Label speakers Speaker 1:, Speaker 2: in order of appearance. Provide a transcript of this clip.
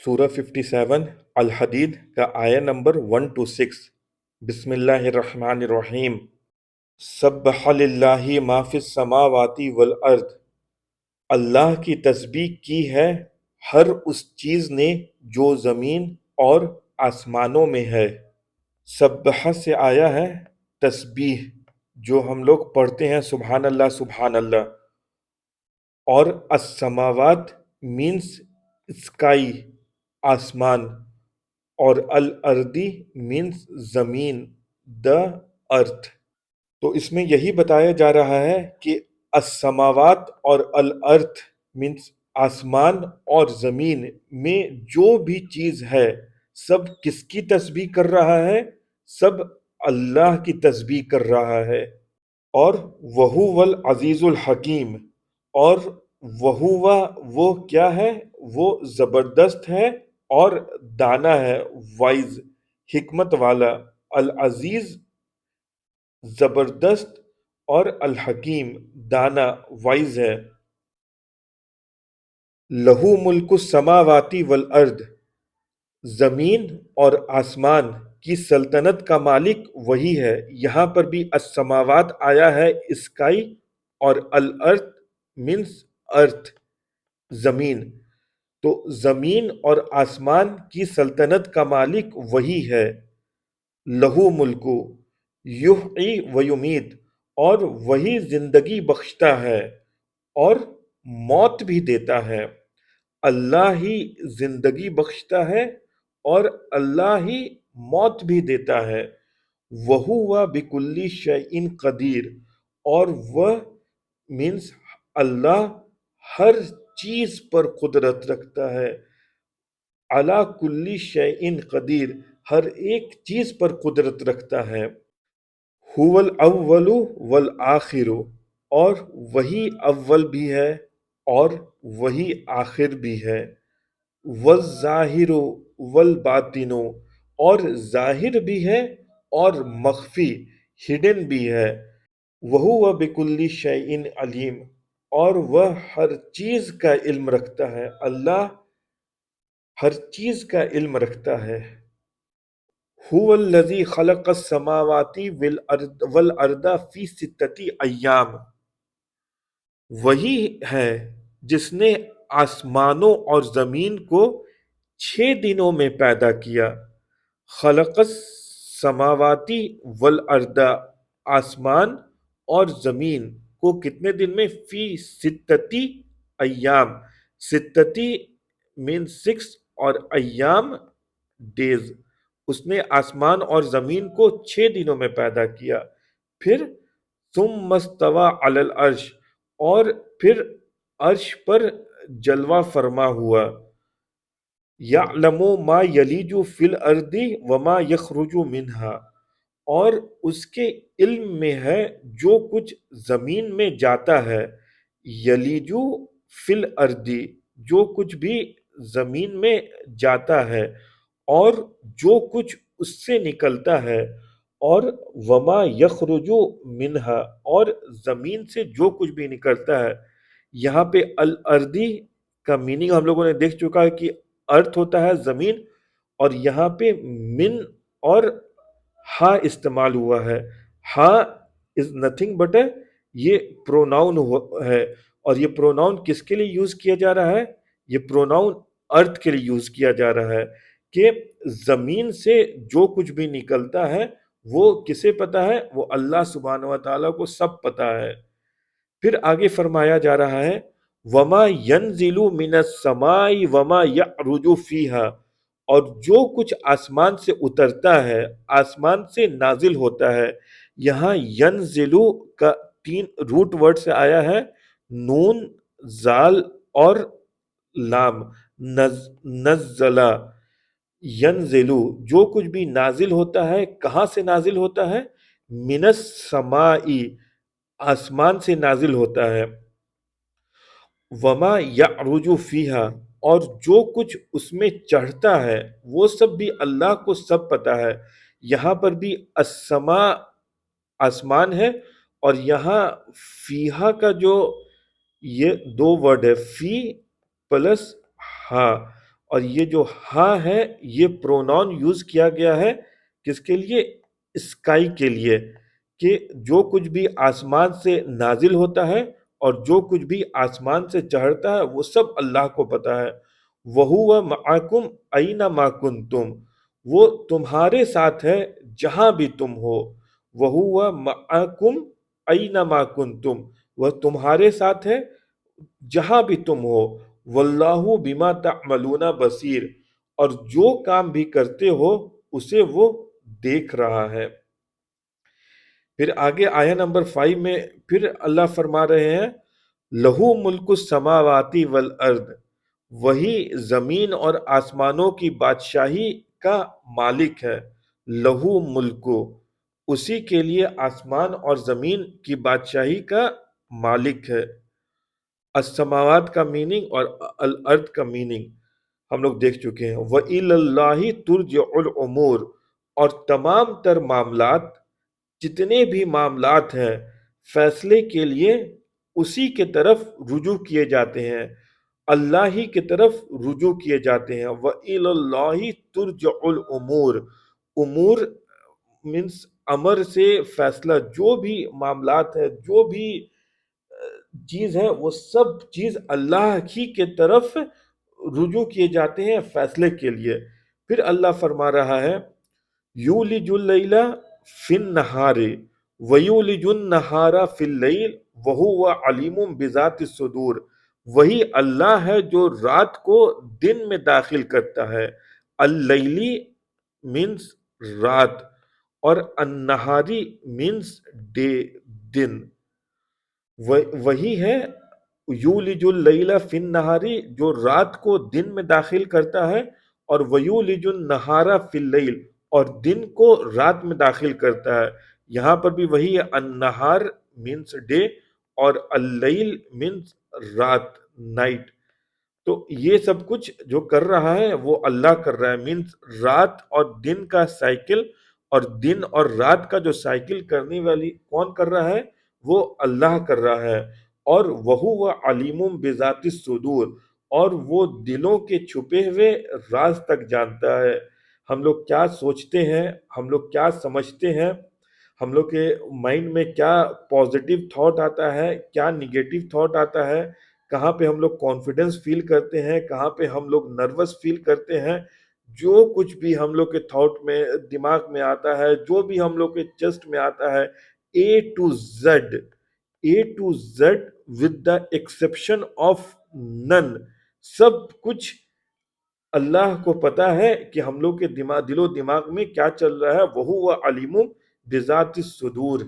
Speaker 1: سورہ 57 الحدید کا آیہ نمبر 1 to 6۔ بسم اللہ الرحمن الرحیم۔ سبح للہ ما فی السماوات والارض، اللہ کی تسبیح کی ہے ہر اس چیز نے جو زمین اور آسمانوں میں ہے۔ سبح سے آیا ہے تسبیح، جو ہم لوگ پڑھتے ہیں سبحان اللہ سبحان اللہ، اور السماوات مینس اسکائی آسمان، اور الارضی مینس زمین دا ارتھ۔ تو اس میں یہی بتایا جا رہا ہے کہ السماوات اور الارض مینس آسمان اور زمین میں جو بھی چیز ہے سب کس کی تسبیح کر رہا ہے؟ سب اللہ کی تسبیح کر رہا ہے۔ اور وَهُوَ العزیز الحکیم، اور وہ کیا ہے؟ وہ زبردست ہے اور دانا ہے، وائز، حکمت والا۔ العزیز زبردست اور الحکیم دانا وائز ہے۔ لہو ملک السماوات والارض، زمین اور آسمان کی سلطنت کا مالک وہی ہے۔ یہاں پر بھی السماوات آیا ہے اسکائی، اور الارض مینس ارتھ زمین، تو زمین اور آسمان کی سلطنت کا مالک وہی ہے۔ لہو ملکو یحیی و یمیت، اور وہی زندگی بخشتا ہے اور موت بھی دیتا ہے۔ اللہ ہی زندگی بخشتا ہے اور اللہ ہی موت بھی دیتا ہے۔ وَهُوَ بِكُلِّ شَيْءٍ قدیر، اور وہ مینس اللہ ہر چیز پر قدرت رکھتا ہے۔ عَلَى كُلِّ شَيْءٍ قدیر، ہر ایک چیز پر قدرت رکھتا ہے۔ هُوَ الْأَوَّلُ وَالْآخِرُ، اور وہی اول بھی ہے اور وہی آخر بھی ہے۔ وَالظَّاہِرُ وَالْبَاطِنُ، اور ظاہر بھی ہے اور مخفی ہڈن بھی ہے۔ وَهُوَ بِكُلِّ شَيْءٍ عَلِيمٌ، اور وہ ہر چیز کا علم رکھتا ہے۔ اللہ ہر چیز کا علم رکھتا ہے۔ هُوَ الَّذِي خَلَقَ السَّمَاوَاتِ وَالْأَرْضَ فِي سِتَّةِ أَيَّامٍ، وہی ہے جس نے آسمانوں اور زمین کو 6 دنوں میں پیدا کیا۔ خلق السماوات والارض، آسمان اور زمین کو کتنے دن میں؟ فی ستتی ایام، ستتی مین 6 اور ایام ڈیز، اس نے آسمان اور زمین کو 6 دنوں میں پیدا کیا۔ پھر ثم استوى علی العرش، اور پھر عرش پر جلوہ فرما ہوا۔ یعلم ما یلیج فی الارض وما یخرج منہا، اور اس کے علم میں ہے جو کچھ زمین میں جاتا ہے۔ یلیج فی الارض، جو کچھ بھی زمین میں جاتا ہے اور جو کچھ اس سے نکلتا ہے، اور وما یخرج منہا، اور زمین سے جو کچھ بھی نکلتا ہے۔ یہاں پہ الارضی کا میننگ ہم لوگوں نے دیکھ چکا ہے کہ ارتھ ہوتا ہے زمین، اور یہاں پہ من اور ہا استعمال ہوا ہے۔ ہا از نتھنگ بٹ یہ پروناؤن ہے، اور یہ پروناؤن کس کے لیے یوز کیا جا رہا ہے؟ یہ پروناؤن ارتھ کے لیے یوز کیا جا رہا ہے کہ زمین سے جو کچھ بھی نکلتا ہے وہ کسے پتا ہے؟ وہ اللہ سبحانہ و تعالیٰ کو سب پتا ہے۔ پھر آگے فرمایا جا رہا ہے وَمَا يَنزِلُ مِنَ السَّمَاءِ وَمَا يَعْرُجُ فِيهَا، اور جو کچھ آسمان سے اترتا ہے، آسمان سے نازل ہوتا ہے۔ یہاں ینزلو کا 3 روٹ ورڈ سے آیا ہے، نون، زال اور لام۔ نزلہ، ینزلو، جو کچھ بھی نازل ہوتا ہے، کہاں سے نازل ہوتا ہے؟ من السماء، آسمان سے نازل ہوتا ہے۔ وما یعرج فیہا، اور جو کچھ اس میں چڑھتا ہے وہ سب بھی اللہ کو سب پتا ہے۔ یہاں پر بھی السماء آسمان ہے، اور یہاں فیہا کا جو یہ 2 ورڈ ہے، فی پلس ہا، اور یہ جو ہاں ہے یہ پرونون یوز کیا گیا ہے کس کے لیے؟ اسکائی کے لیے، کہ جو کچھ بھی آسمان سے نازل ہوتا ہے اور جو کچھ بھی آسمان سے چڑھتا ہے وہ سب اللہ کو پتا ہے۔ وَهُوَ مَعَكُمْ أَيْنَمَا كُنْتُمْ، وہ تمہارے ساتھ ہے جہاں بھی تم ہو۔ وَهُوَ مَعَكُمْ أَيْنَمَا كُنْتُمْ، وہ تمہارے ساتھ ہے جہاں بھی تم ہو۔ واللہ بما تعملون بصیر، اور جو کام بھی کرتے ہو اسے وہ دیکھ رہا ہے۔ پھر آگے آیا نمبر 5 میں پھر اللہ فرما رہے ہیں لہو ملک السماواتی والارض، وہی زمین اور آسمانوں کی بادشاہی کا مالک ہے۔ لہو ملکو، اسی کے لیے آسمان اور زمین کی بادشاہی کا مالک ہے۔ السماوات کا میننگ اور الارض کا میننگ ہم لوگ دیکھ چکے ہیں۔ وَإِلَى اللَّهِ تُرْجِعُ الْأُمُورُ، اور تمام تر معاملات، جتنے بھی معاملات ہیں، فیصلے کے لیے اسی کے طرف رجوع کیے جاتے ہیں، اللہ ہی کی طرف رجوع کیے جاتے ہیں۔ وَإِلَى اللَّهِ تُرْجَعُ الْأُمُورُ، امور مینس امر سے فیصلہ، جو بھی معاملات ہے، جو بھی چیز ہے، وہ سب چیز اللہ ہی کے طرف رجوع کیے جاتے ہیں فیصلے کے لیے۔ پھر اللہ فرما رہا ہے یولج اللیل فی النہار ویولج النہار فی اللیل وہو علیم بذات الصدور، وہی اللہ ہے جو رات کو دن میں داخل کرتا ہے، اللیلی مینس رات، اور النہاری مینس ڈے دن۔ وہی ہے یولج اللیل فی النہاری، جو رات کو دن میں داخل کرتا ہے، اور ویولج النہار فی اللیل، اور دن کو رات میں داخل کرتا ہے۔ یہاں پر بھی وہی ہے، النہار مینس ڈے اور اللیل مینس رات، نائٹ۔ تو یہ سب کچھ جو کر رہا ہے وہ اللہ کر رہا ہے، مینس رات اور دن کا سائیکل، اور دن اور رات کا جو سائیکل کرنے والی کون کر رہا ہے؟ وہ اللہ کر رہا ہے۔ اور وہ علیم بذات الصدور، اور وہ دلوں کے چھپے ہوئے راز تک جانتا ہے۔ ہم لوگ کیا سوچتے ہیں، ہم لوگ کیا سمجھتے ہیں، ہم لوگ کے مائنڈ میں کیا پازیٹیو تھاٹ آتا ہے، کیا نگیٹو تھاٹ آتا ہے، کہاں پہ ہم لوگ کانفیڈنس فیل کرتے ہیں، کہاں پہ ہم لوگ نروس فیل کرتے ہیں، جو کچھ بھی ہم لوگ کے تھاٹ میں دماغ میں آتا ہے، جو بھی ہم لوگ کے چیسٹ میں آتا ہے، A to Z, A to Z with the exception of none, سب کچھ اللہ کو پتا ہے کہ ہم لوگ کے دل و دماغ میں کیا چل رہا ہے۔ وہو علیم بذات الصدور،